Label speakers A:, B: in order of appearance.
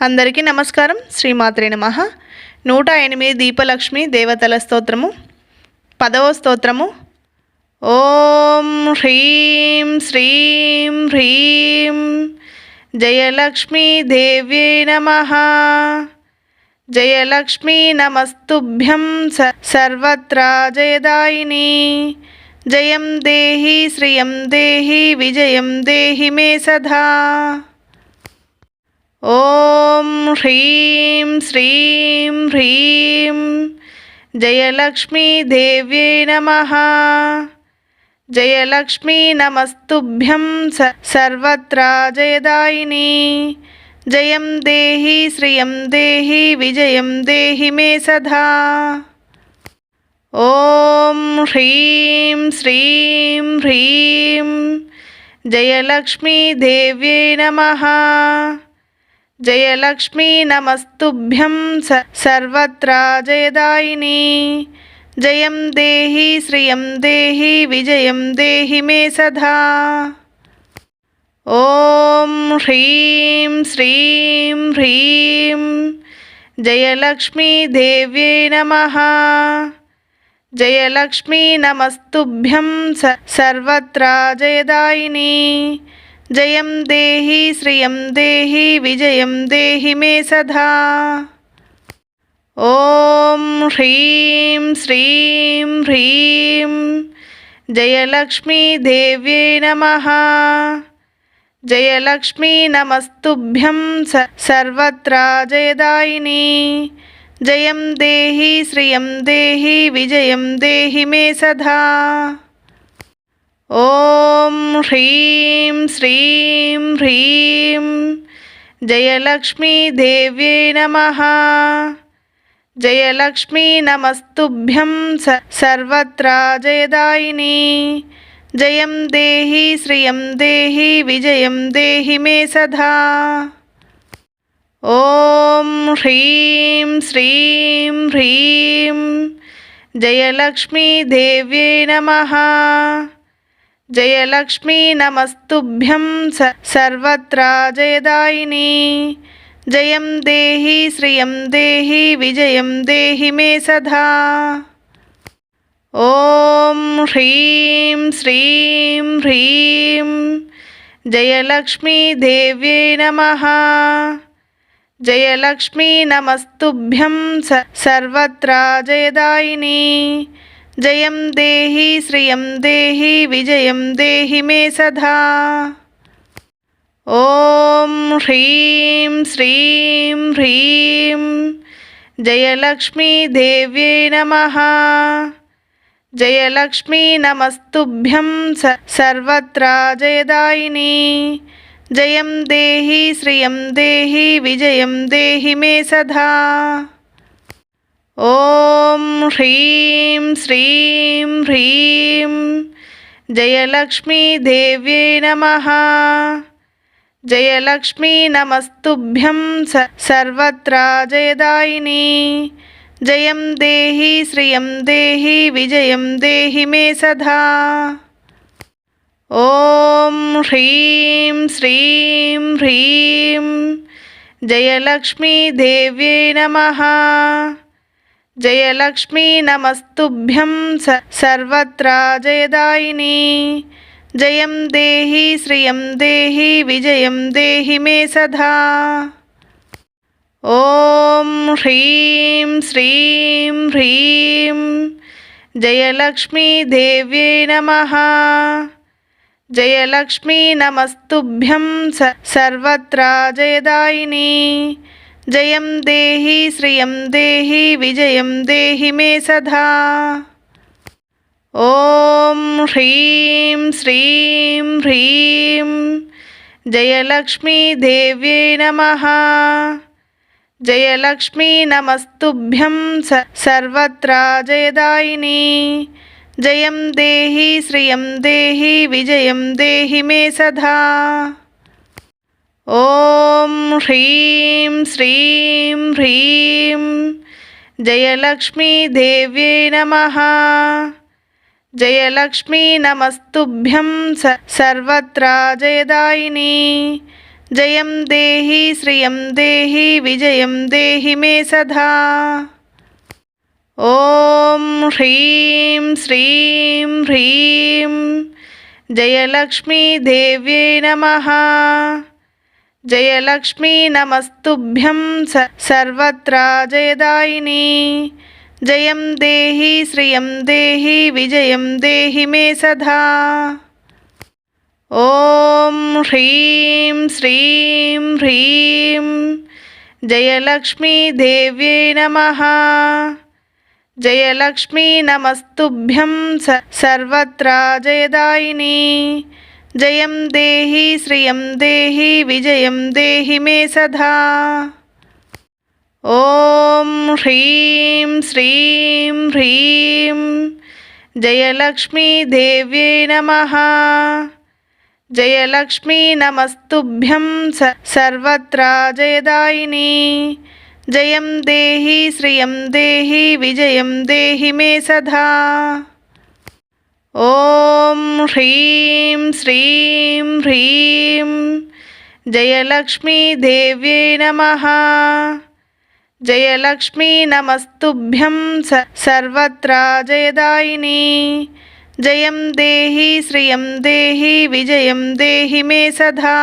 A: అందరికీ నమస్కారం. శ్రీమాత్రే నమః. 108 దీపలక్ష్మి దేవతల స్తోత్రము. 10వ స్తోత్రము. ఓం హ్రీం శ్రీం హ్రీం జయలక్ష్మీ దేవ్యై నమః. జయలక్ష్మీ నమస్తుభ్యం సర్వత్రా జయదాయిని. జయం దేహి శ్రియం దేహి విజయం దేహి మే సదా. ఓం హ్రీం శ్రీం హ్రీం జయలక్ష్మీ దేవ్యై నమః. జయలక్ష్మీ నమస్తుభ్యం సర్వత్రా జయదాయిని. జయం దేహి శ్రియం దేహి విజయం దేహి మే సదా. ఓం హ్రీం శ్రీం హ్రీం జయలక్ష్మీ దేవ్యై నమః. జయలక్ష్మీ నమస్తుభ్యం సర్వత్రా జయదాయిని. జయం దేహి శ్రియం దేహి విజయం దేహి మే సదా. ఓం హ్రీం శ్రీం హ్రీం జయలక్ష్మీ దేవ్యై నమః. జయలక్ష్మీ నమస్తుభ్యం సర్వత్రా జయదాయిని. జయం దేహి శ్రియం దేహి విజయం దేహి మే సదా. ఓం హ్రీం శ్రీం హ్రీం జయలక్ష్మీ దేవ్యై నమః. జయలక్ష్మీ నమస్తుభ్యం సర్వత్రా జయదాయిని. జయం దేహి శ్రియం దేహి విజయం దేహి మే సదా. ఓం హ్రీం శ్రీం హ్రీం జయలక్ష్మీ దేవ్యై నమః. జయలక్ష్మీ నమస్తుభ్యం సర్వత్రా జయదాయిని. జయం దేహి శ్రియం దేహి విజయం దేహి మే సదా. ఓం హ్రీం శ్రీం హ్రీం జయలక్ష్మీ దేవ్యై నమః. జయలక్ష్మీ నమస్తుభ్యం సర్వత్రా జయదాయిని. జయం దేహి శ్రియం దేహి విజయం దేహి మే సదా. ఓం హ్రీం శ్రీం హ్రీం జయలక్ష్మీ దేవ్యై నమః. జయలక్ష్మీ నమస్తుభ్యం సర్వత్రా జయదాయిని. జయం దేహి శ్రియం దేహి విజయం దేహి మే సదా. ఓం హ్రీం శ్రీం హ్రీం జయలక్ష్మీ దేవ్యై నమః. జయలక్ష్మీ నమస్తుభ్యం సర్వత్రా జయదాయిని. జయం దేహి శ్రియం దేహి విజయం దేహి మే సదా. ఓం హ్రీం శ్రీం హ్రీం జయలక్ష్మీ దేవ్యై నమః. జయలక్ష్మీ నమస్తుభ్యం సర్వత్రా జయదాయిని. జయం దేహి శ్రియం దేహి విజయం దేహి మే సదా. ఓం హ్రీం శ్రీం హ్రీం జయలక్ష్మీ దేవ్యై నమః. జయలక్ష్మీ నమస్తుభ్యం సర్వత్రా జయదాయిని. జయం దేహి శ్రియం దేహి విజయం దేహి మే సదా. ఓం హ్రీం శ్రీం హ్రీం జయలక్ష్మీ దేవ్యై నమః. జయలక్ష్మీ నమస్తుభ్యం సర్వత్రా జయదాయిని. జయం దేహి శ్రియం దేహి విజయం దేహి మే సదా. ఓం హ్రీం శ్రీం హ్రీం జయలక్ష్మీ దేవ్యై నమః. జయలక్ష్మీ నమస్తుభ్యం సర్వత్రా జయదాయిని. జయం దేహి శ్రియం దేహి విజయం దేహి మే సదా. ఓం హ్రీం శ్రీం హ్రీం జయలక్ష్మీ దేవ్యై నమః. జయలక్ష్మీ నమస్తుభ్యం సర్వత్రా జయదాయిని. జయం దేహి శ్రియం దేహి విజయం దేహి మే సదా. ఓం హ్రీం శ్రీం హ్రీం జయలక్ష్మీ దేవ్యై నమః. జయలక్ష్మీ నమస్తుభ్యం సర్వత్రా జయదాయిని. జయం దేహి శ్రియం దేహి విజయం దేహి మే సదా. ఓం హ్రీం శ్రీం హ్రీం జయలక్ష్మీ దేవ్యై నమః. జయలక్ష్మీ నమస్తుభ్యం సర్వత్రా జయదాయిని. జయం దేహి శ్రియం దేహి విజయం దేహి మే సదా. ఓం హ్రీం శ్రీం హ్రీం జయలక్ష్మీ దేవ్యై నమః. జయలక్ష్మీ నమస్తుభ్యం సర్వత్రా జయదాయిని. జయం దేహి శ్రియం దేహి విజయం దేహి మే సదా. ఓం హ్రీం శ్రీం హ్రీం జయలక్ష్మీ దేవ్యై నమః. జయలక్ష్మీ నమస్తుభ్యం సర్వత్రా జయదాయిని. జయం దేహి శ్రియం దేహి విజయం దేహి మే సదా.